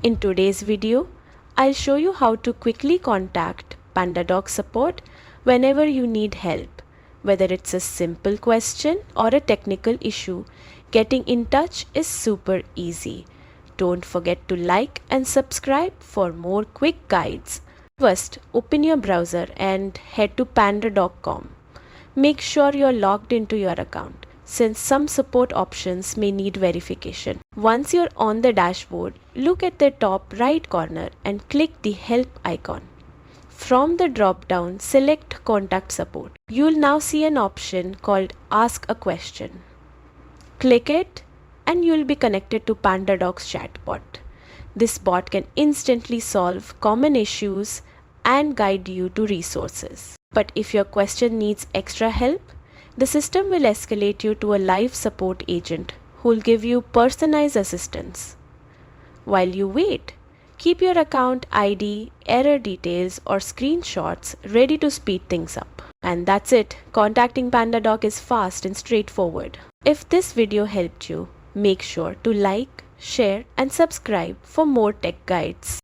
In today's video, I'll show you how to quickly contact PandaDoc support whenever you need help. Whether it's a simple question or a technical issue, getting in touch is super easy. Don't forget to like and subscribe for more quick guides. First, open your browser and head to pandadoc.com. Make sure you're logged into your account, since some support options may need verification. Once you're on the dashboard, look at the top right corner and click the Help icon. From the drop-down, select Contact Support. You'll now see an option called Ask a Question. Click it and you'll be connected to PandaDoc's chatbot. This bot can instantly solve common issues and guide you to resources. But if your question needs extra help, the system will escalate you to a live support agent who will give you personalized assistance. While you wait, keep your account ID, error details or screenshots ready to speed things up. And that's it. Contacting PandaDoc is fast and straightforward. If this video helped you, make sure to like, share and subscribe for more tech guides.